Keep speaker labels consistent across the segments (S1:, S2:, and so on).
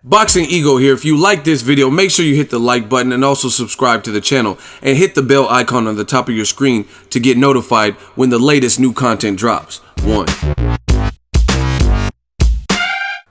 S1: Boxing Ego here. If you like this video, make sure you hit the like button and also subscribe to the channel and hit the bell icon on the top of your screen to get notified when the latest new content drops. 1.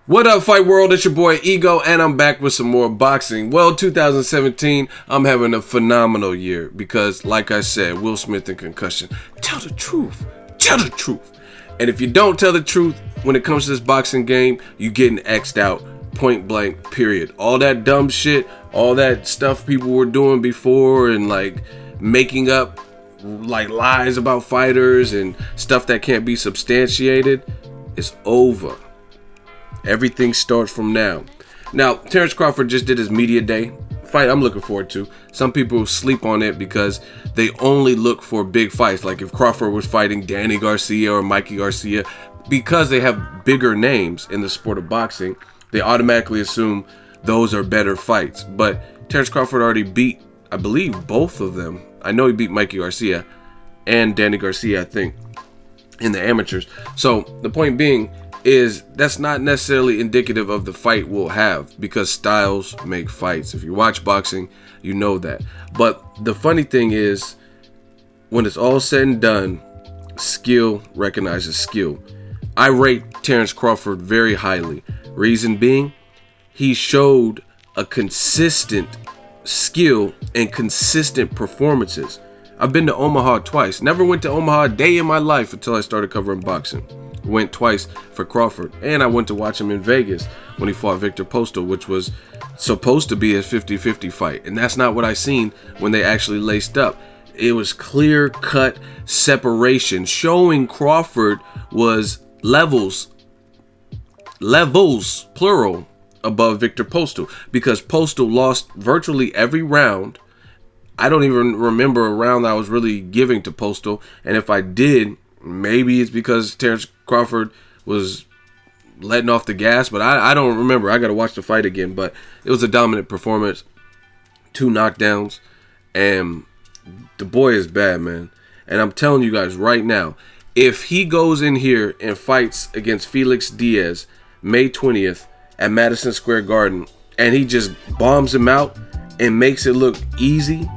S1: What up, Fight World? It's your boy Ego, and I'm back with some more boxing. Well, 2017, I'm having a phenomenal year because, like I said, Will Smith and concussion. Tell the truth. Tell the truth. And if you don't tell the truth when it comes to this boxing game, you getting X'd out. Point blank, period. All that dumb shit, all that stuff people were doing before and like making up like lies about fighters and stuff that can't be substantiated is over. Everything starts from now. Now, Terence Crawford just did his media day. Fight I'm looking forward to. Some people sleep on it because they only look for big fights. Like if Crawford was fighting Danny Garcia or Mikey Garcia, because they have bigger names in the sport of boxing, they automatically assume those are better fights. But Terence Crawford already beat, I believe, both of them. I know he beat Mikey Garcia and Danny Garcia, I think, in the amateurs. So the point being is that's not necessarily indicative of the fight we'll have, because styles make fights. If you watch boxing, you know that. But the funny thing is, when it's all said and done, skill recognizes skill. I rate Terence Crawford very highly. Reason being, he showed a consistent skill and consistent performances. I've been to Omaha twice. Never went to Omaha a day in my life until I started covering boxing. Went twice for Crawford, and I went to watch him in Vegas when he fought Victor Postal, which was supposed to be a 50-50 fight, and that's not what I seen when they actually laced up. It was clear-cut separation, showing Crawford was levels plural above Victor Postal, because Postal lost virtually every round. I don't even remember a round that I was really giving to Postal, and if I did, maybe it's because Terence Crawford was letting off the gas, but I don't remember. I gotta watch the fight again, but it was a dominant performance. 2 knockdowns, and the boy is bad, man. And I'm telling you guys right now, if he goes in here and fights against Felix Diaz May 20th at Madison Square Garden, and he just bombs him out and makes it look easy,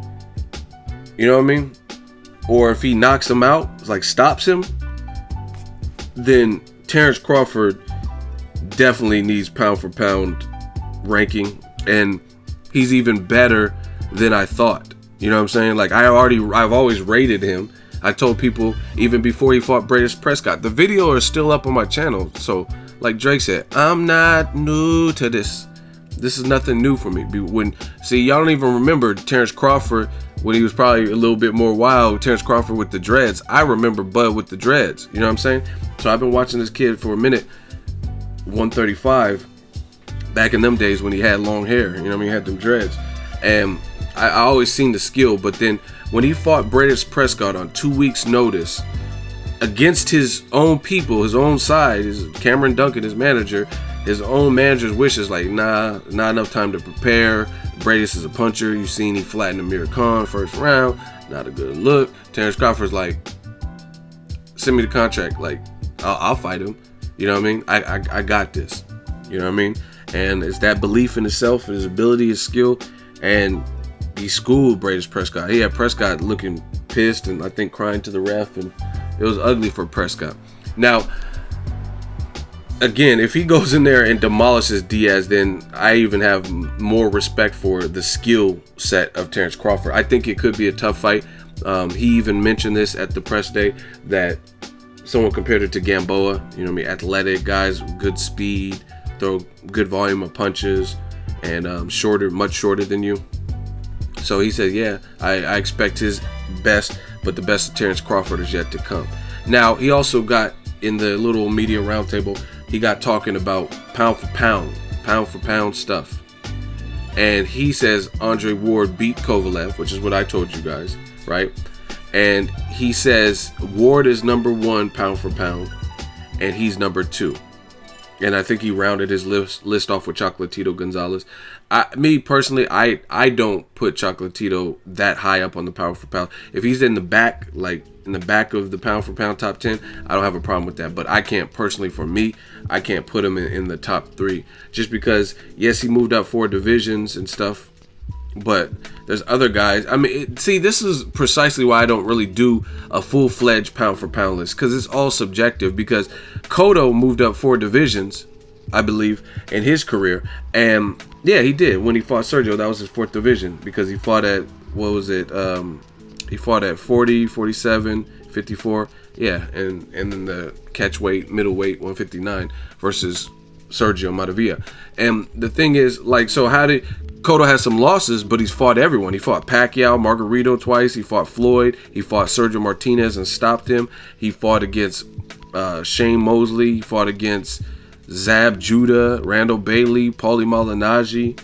S1: you know what I mean? Or if he knocks him out, like stops him, then Terence Crawford definitely needs pound for pound ranking, and he's even better than I thought. You know what I'm saying? Like I've always rated him. I told people even before he fought Bradis Prescott. The video is still up on my channel, so like Drake said, I'm not new to this. This is nothing new for me. See, y'all don't even remember Terence Crawford when he was probably a little bit more wild. Terence Crawford with the dreads. I remember Bud with the dreads. You know what I'm saying? So I've been watching this kid for a minute. 135. Back in them days when he had long hair. You know what I mean? He had them dreads. And I always seen the skill. But then when he fought Bradis Prescott on 2 weeks' notice against his own people, his own side, his Cameron Duncan, his manager, his own manager's wishes, like, nah, not enough time to prepare. Bradis is a puncher. You seen he flattened Amir Khan first round. Not a good look. Terence Crawford's like, send me the contract. Like, I'll fight him. You know what I mean? I got this. You know what I mean? And it's that belief in himself, his ability, his skill, and he schooled Bradis Prescott. He had Prescott looking pissed and I think crying to the ref, and it was ugly for Prescott. Now, again, if he goes in there and demolishes Diaz, then I even have more respect for the skill set of Terence Crawford. I think it could be a tough fight. He even mentioned this at the press day, that someone compared it to Gamboa. You know what I mean? Athletic guys, good speed, throw good volume of punches, and much shorter than you. So he said, yeah, I expect his best, but the best of Terence Crawford is yet to come. Now, he also got in the little media roundtable, he got talking about pound for pound stuff. And he says Andre Ward beat Kovalev, which is what I told you guys, right? And he says Ward is number 1 pound for pound, and he's number 2. And I think he rounded his list off with Chocolatito Gonzalez. Me personally, I don't put Chocolatito that high up on the pound for pound. If he's in the back, like in the back of the pound for pound top 10, I don't have a problem with that. But I can't personally, for me, I can't put him in the top 3. Just because, yes, he moved up 4 divisions and stuff. But there's other guys. I mean, see, this is precisely why I don't really do a full-fledged pound-for-pound list, because it's all subjective. Because Cotto moved up 4 divisions, I believe, in his career. And, yeah, he did. When he fought Sergio, that was his 4th division, because he fought at, what was it? He fought at 40, 47, 54. Yeah, and then the catch weight, middleweight, 159 versus Sergio Montavia. And the thing is, like, so how did... Cotto has some losses, but he's fought everyone. He fought Pacquiao, Margarito twice. He fought Floyd. He fought Sergio Martinez and stopped him. He fought against Shane Mosley. He fought against Zab Judah, Randall Bailey, Paulie Malignaggi,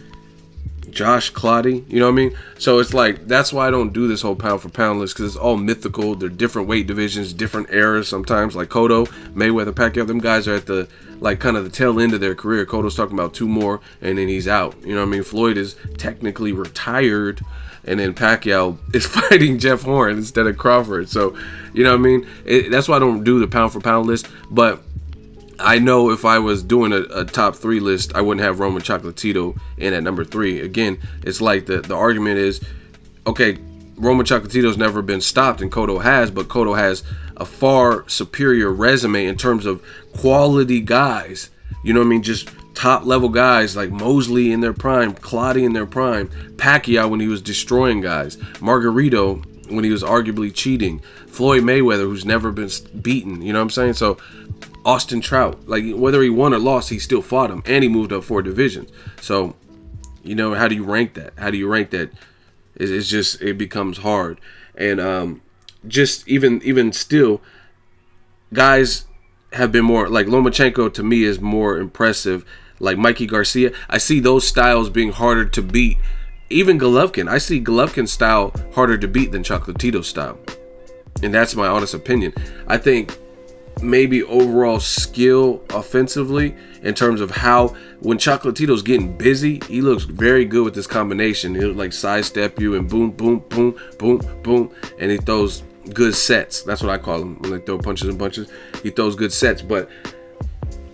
S1: Josh Clottey. You know what I mean? So it's like, that's why I don't do this whole pound for pound list, because it's all mythical. They're different weight divisions, different eras sometimes. Like Cotto, Mayweather, Pacquiao, them guys are at the, like, kind of the tail end of their career. Cotto's talking about 2 more, and then he's out. You know what I mean? Floyd is technically retired, and then Pacquiao is fighting Jeff Horn instead of Crawford. So, you know what I mean? That's why I don't do the pound for pound list. But I know if I was doing a top 3 list, I wouldn't have Roman Chocolatito in at number 3. Again, it's like the argument is, okay, Roman Chocolatito's never been stopped, and Cotto has, but Cotto has a far superior resume in terms of quality guys. You know what I mean? Just top level guys like Mosley in their prime, Clottey in their prime, Pacquiao when he was destroying guys, Margarito when he was arguably cheating, Floyd Mayweather who's never been beaten. You know what I'm saying? So Austin Trout, like, whether he won or lost, he still fought him, and he moved up 4 divisions. So, you know, how do you rank that? How do you rank that? It's just, it becomes hard. And just even still, guys have been more, like Lomachenko to me is more impressive. Like Mikey Garcia, I see those styles being harder to beat. Even Golovkin, I see Golovkin's style harder to beat than Chocolatito's style. And that's my honest opinion. I think maybe overall skill offensively, in terms of how, when Chocolatito's getting busy, he looks very good with this combination. He'll like sidestep you and boom, boom, boom, boom, boom, and he throws good sets. That's what I call him, when they throw punches and bunches. He throws good sets, but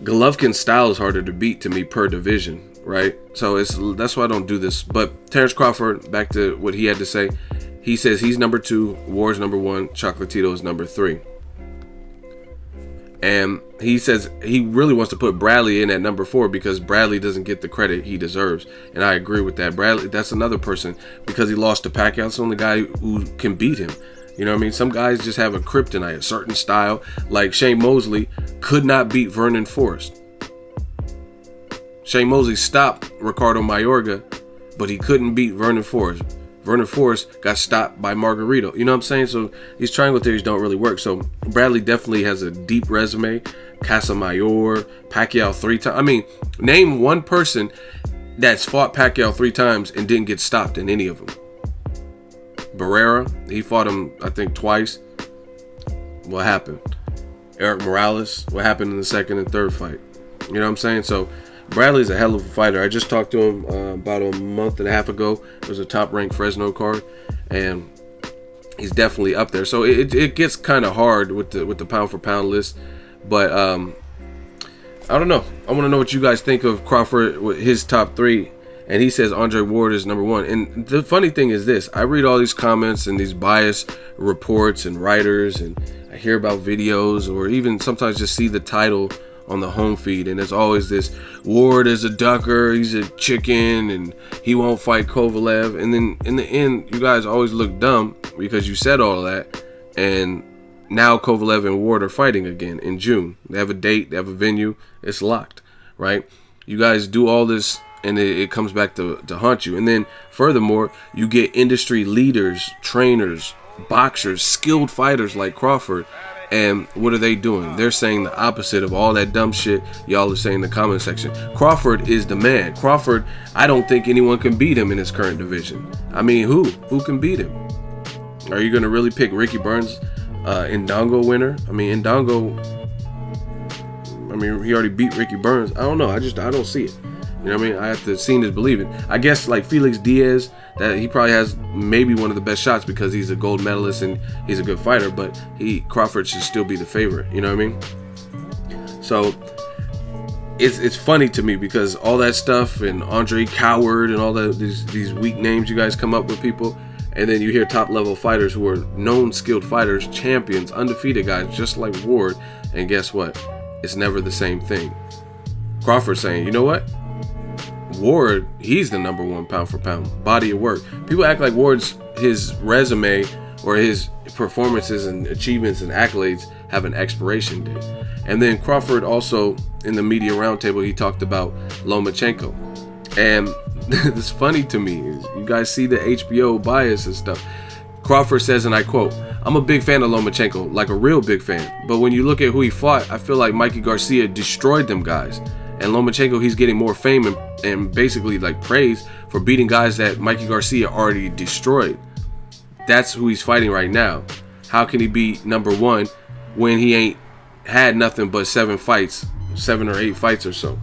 S1: Golovkin's style is harder to beat to me per division, right? So that's why I don't do this. But Terence Crawford, back to what he had to say, he says he's number 2, Ward's number 1, Chocolatito is number 3. And he says he really wants to put Bradley in at number 4 because Bradley doesn't get the credit he deserves. And I agree with that. Bradley, that's another person, because he lost to Pacquiao. It's the only guy who can beat him. You know what I mean? Some guys just have a kryptonite, a certain style. Like Shane Mosley could not beat Vernon Forrest. Shane Mosley stopped Ricardo Mayorga, but he couldn't beat Vernon Forrest. Vernon Forrest got stopped by Margarito. You know what I'm saying? So these triangle theories don't really work. So Bradley definitely has a deep resume. Casamayor, Pacquiao 3 times. I mean, name one person that's fought Pacquiao 3 times and didn't get stopped in any of them. Barrera, he fought him, I think, twice. What happened? Eric Morales, what happened in the 2nd and 3rd fight? You know what I'm saying? So Bradley's a hell of a fighter. I just talked to him about a month and a half ago. It was a top-ranked Fresno card, and he's definitely up there. So it gets kind of hard with the pound-for-pound list, but I don't know. I want to know what you guys think of Crawford with his top 3, and he says Andre Ward is number 1. And the funny thing is this: I read all these comments and these biased reports and writers, and I hear about videos, or even sometimes just see the title on the home feed, and it's always this: Ward is a ducker, he's a chicken, and he won't fight Kovalev. And then in the end, you guys always look dumb because you said all of that, and now Kovalev and Ward are fighting again in June. They have a date, they have a venue, it's locked, right? You guys do all this, and it comes back to haunt you. And then furthermore, you get industry leaders, trainers, boxers, skilled fighters like Crawford. And what are they doing? They're saying the opposite of all that dumb shit y'all are saying in the comment section. Crawford is the man. Crawford, I don't think anyone can beat him in his current division. I mean, who can beat him? Are you going to really pick Ricky Burns, Indongo winner? I mean, Indongo, I mean, he already beat Ricky Burns. I don't know. I don't see it. You know what I mean? I have to see is believing. I guess like Felix Diaz, that he probably has maybe one of the best shots because he's a gold medalist and he's a good fighter, but Crawford should still be the favorite. You know what I mean? So it's funny to me because all that stuff and Andre Coward and all these weak names you guys come up with people, and then you hear top level fighters who are known skilled fighters, champions, undefeated guys just like Ward, and guess what? It's never the same thing. Crawford saying, you know what? Ward, he's the number one pound for pound body of work. People act like his resume or his performances and achievements and accolades have an expiration date. And then Crawford also in the media roundtable, he talked about Lomachenko. And it's funny to me, you guys see the HBO bias and stuff. Crawford says, and I quote, "I'm a big fan of Lomachenko, like a real big fan. But when you look at who he fought, I feel like Mikey Garcia destroyed them guys. And Lomachenko, he's getting more fame and basically like praise for beating guys that Mikey Garcia already destroyed. That's who he's fighting right now. How can he be number one when he ain't had nothing but 7 or 8 fights or so?"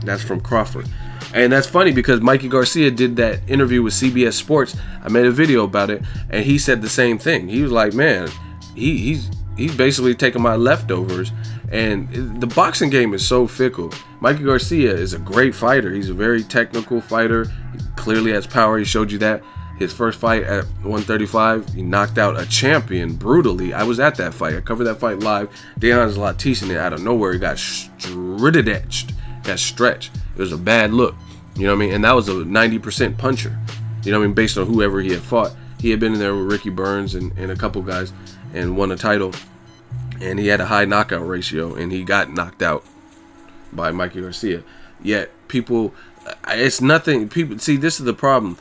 S1: That's from Crawford. And that's funny because Mikey Garcia did that interview with CBS Sports. I made a video about it, and he said the same thing. He was like, man, he's basically taking my leftovers. And the boxing game is so fickle. Mikey Garcia is a great fighter. He's a very technical fighter. He clearly has power. He showed you that. His first fight at 135, he knocked out a champion brutally. I was at that fight. I covered that fight live. Dejan Zlatisin, out of nowhere, he got stretched. It was a bad look. You know what I mean? And that was a 90% puncher. You know what I mean? Based on whoever he had fought. He had been in there with Ricky Burns and a couple guys and won a title. And he had a high knockout ratio, and he got knocked out by Mikey Garcia. Yet people, it's nothing. People see, this is the problem.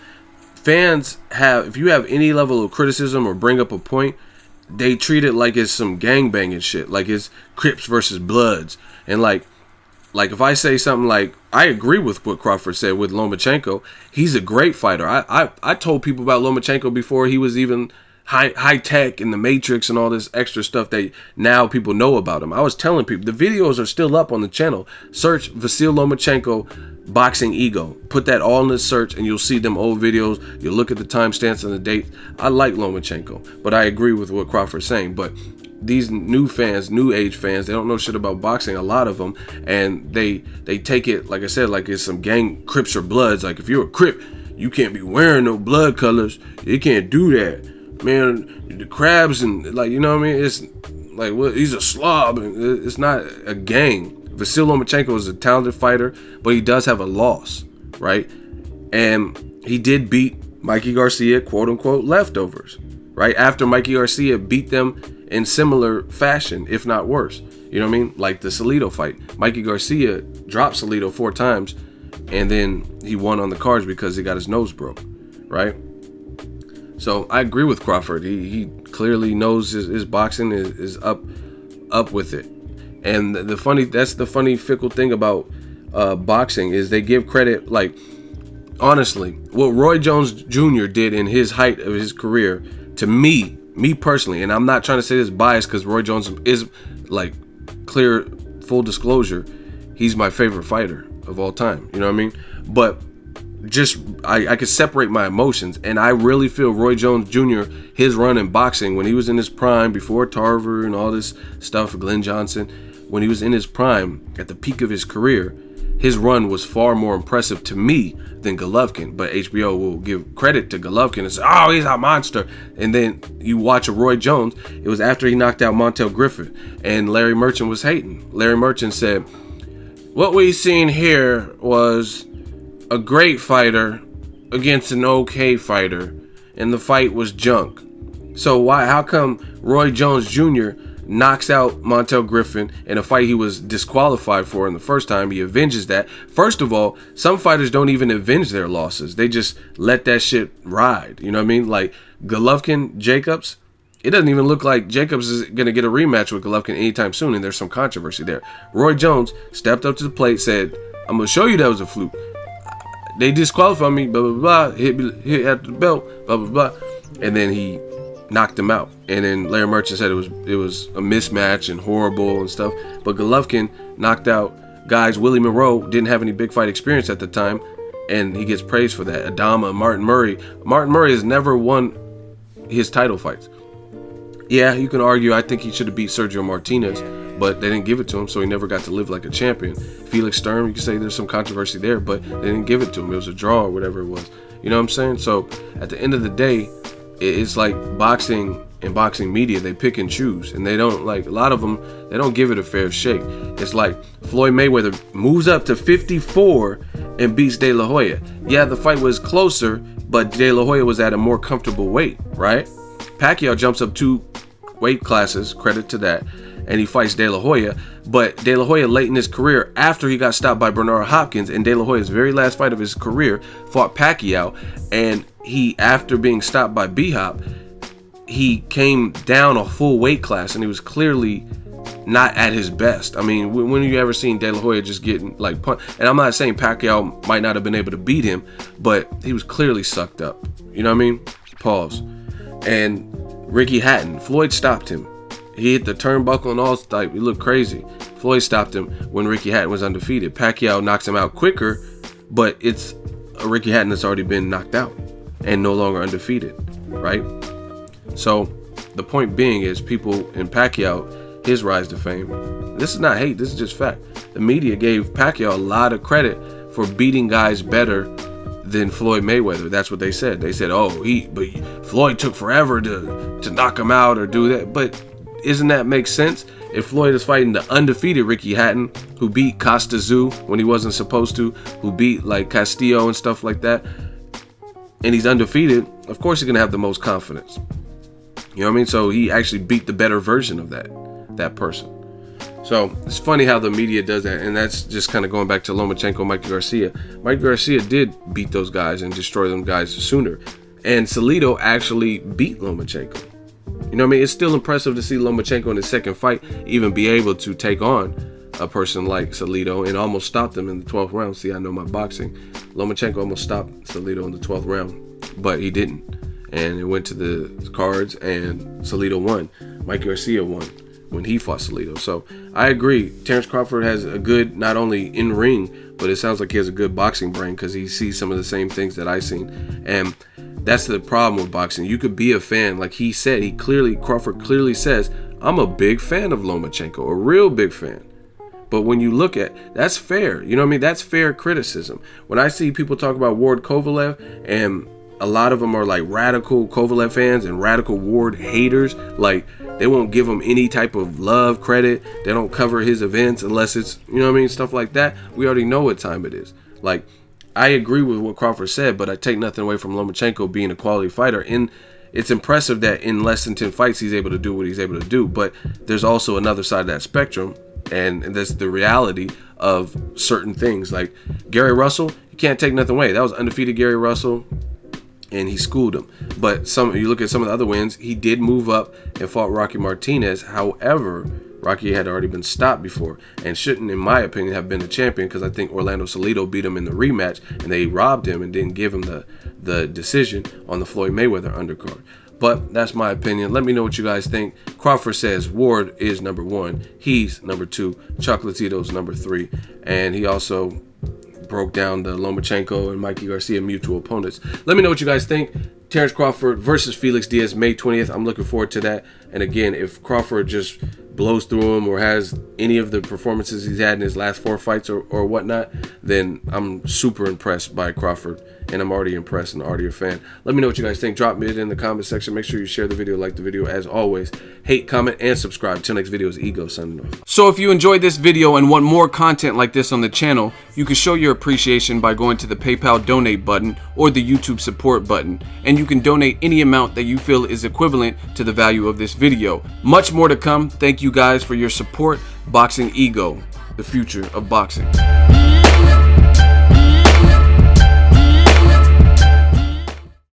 S1: Fans have, if you have any level of criticism or bring up a point, they treat it like it's some gangbanging shit, like it's Crips versus Bloods. And like if I say something like, I agree with what Crawford said with Lomachenko, he's a great fighter. I told people about Lomachenko before he was even high tech in the Matrix and all this extra stuff that now people know about him. I was telling people, the videos are still up on the channel. Search Vasyl Lomachenko Boxing Ego. Put that all in the search and you'll see them old videos. You'll look at the timestamps and the date. I like Lomachenko, but I agree with what Crawford's saying. But these new fans, new age fans, they don't know shit about boxing, a lot of them, and they take it, like I said, like it's some gang Crips or Bloods. Like if you're a Crip, you can't be wearing no blood colors. You can't do that. Man, the crabs and like, you know what I mean? It's like, well, he's a slob. It's not a gang. Vasyl Lomachenko is a talented fighter, but he does have a loss, right? And he did beat Mikey Garcia, quote unquote, leftovers, right? After Mikey Garcia beat them in similar fashion, if not worse. You know what I mean? Like the Salido fight. Mikey Garcia dropped Salido 4 times, and then he won on the cards because he got his nose broke, right? So I agree with Crawford. He clearly knows his boxing is up with it. And that's the funny fickle thing about boxing is they give credit, like, honestly, what Roy Jones Jr. did in his height of his career, to me personally, and I'm not trying to say this biased because Roy Jones is, like, clear, full disclosure, he's my favorite fighter of all time. You know what I mean? But just I could separate my emotions, and I really feel Roy Jones Jr., his run in boxing when he was in his prime, before Tarver and all this stuff, Glenn Johnson, when he was in his prime at the peak of his career, his run was far more impressive to me than Golovkin. But HBO will give credit to Golovkin and say, oh, he's a monster. And then you watch a Roy Jones, it was after he knocked out Montel Griffith, and Larry Merchant was hating. Larry Merchant said, what we seen here was a great fighter against an okay fighter, and the fight was junk. So how come Roy Jones Jr. knocks out Montel Griffin in a fight he was disqualified for in the first time? He avenges that. First of all, some fighters don't even avenge their losses. They just let that shit ride. You know what I mean? Like Golovkin, Jacobs, it doesn't even look like Jacobs is going to get a rematch with Golovkin anytime soon, and there's some controversy there. Roy Jones stepped up to the plate, said, I'm going to show you that was a fluke. They disqualified me, blah, blah, blah, hit at the belt, blah, blah, blah. And then he knocked him out. And then Larry Merchant said it was a mismatch and horrible and stuff. But Golovkin knocked out guys. Willie Monroe didn't have any big fight experience at the time, and he gets praised for that. Adama, Martin Murray. Martin Murray has never won his title fights. Yeah, you can argue I think he should have beat Sergio Martinez, but they didn't give it to him, so he never got to live like a champion. Felix Sturm, you can say there's some controversy there, but they didn't give it to him. It was a draw or whatever it was. You know what I'm saying? So at the end of the day, it's like boxing and boxing media, they pick and choose, and they don't, like, a lot of them, they don't give it a fair shake. It's like Floyd Mayweather moves up to 54 and beats De La Hoya. Yeah, the fight was closer, but De La Hoya was at a more comfortable weight, right? Pacquiao jumps up 2 weight classes, credit to that, and he fights De La Hoya. But De La Hoya late in his career, after he got stopped by Bernard Hopkins, in De La Hoya's very last fight of his career, fought Pacquiao, and he, after being stopped by B-Hop, he came down a full weight class, and he was clearly not at his best. I mean, when have you ever seen De La Hoya just getting like punched? And I'm not saying Pacquiao might not have been able to beat him, but he was clearly sucked up. You know what I mean? Pause. And Ricky Hatton, Floyd stopped him. He hit the turnbuckle and all, like, he looked crazy. Floyd stopped him when Ricky Hatton was undefeated. Pacquiao knocks him out quicker, but it's a Ricky Hatton that's already been knocked out and no longer undefeated, right? So the point being is, people in Pacquiao, his rise to fame, this is not hate, this is just fact. The media gave Pacquiao a lot of credit for beating guys better than Floyd Mayweather. That's what they said. They said, oh, but Floyd took forever to knock him out or do that. But isn't that make sense? If Floyd is fighting the undefeated Ricky Hatton, who beat Costa Tzu when he wasn't supposed to, who beat like Castillo and stuff like that, and he's undefeated, of course he's gonna have the most confidence. You know what I mean? So he actually beat the better version of that person. So it's funny how the media does that, and that's just kind of going back to Lomachenko, Mikey Garcia. Mikey Garcia did beat those guys and destroy them guys sooner, and Salido actually beat Lomachenko. You know what I mean? It's still impressive to see Lomachenko in his second fight even be able to take on a person like Salido and almost stopped him in the 12th round. See, I know my boxing. Lomachenko almost stopped Salido in the 12th round, but he didn't. And it went to the cards, and Salido won. Mikey Garcia won when he fought Salido. So I agree. Terence Crawford has a good, not only in ring, but it sounds like he has a good boxing brain, because he sees some of the same things that I've seen. And that's the problem with boxing. You could be a fan, like he said. Crawford clearly says, I'm a big fan of Lomachenko, a real big fan. But when you look at, that's fair. You know what I mean? That's fair criticism. When I see people talk about Ward Kovalev, and a lot of them are like radical Kovalev fans and radical Ward haters, like they won't give him any type of love, credit. They don't cover his events unless it's, you know what I mean, stuff like that. We already know what time it is. Like, I agree with what Crawford said, but I take nothing away from Lomachenko being a quality fighter. And it's impressive that in less than 10 fights he's able to do what he's able to do. But there's also another side of that spectrum, and that's the reality of certain things. Like Gary Russell, you can't take nothing away. That was undefeated Gary Russell, and he schooled him. But you look at some of the other wins, he did move up and fought Rocky Martinez. However, Rocky had already been stopped before and shouldn't, in my opinion, have been the champion, because I think Orlando Salido beat him in the rematch, and they robbed him and didn't give him the decision on the Floyd Mayweather undercard. But that's my opinion. Let me know what you guys think. Crawford says Ward is number 1. He's number 2. Chocolatito's number 3. And he also broke down the Lomachenko and Mikey Garcia mutual opponents. Let me know what you guys think. Terence Crawford versus Felix Diaz, May 20th. I'm looking forward to that. And again, if Crawford just blows through him or has any of the performances he's had in his last 4 fights or whatnot, then I'm super impressed by Crawford, and I'm already impressed and already a fan. Let me know what you guys think. Drop it in the comment section. Make sure you share the video, like the video. As always, hate, comment, and subscribe. Till next video is Ego signing off. So if you enjoyed this video and want more content like this on the channel, you can show your appreciation by going to the PayPal donate button or the YouTube support button, and you can donate any amount that you feel is equivalent to the value of this video. Much more to come. Thank you guys for your support. Boxing Ego, the future of boxing.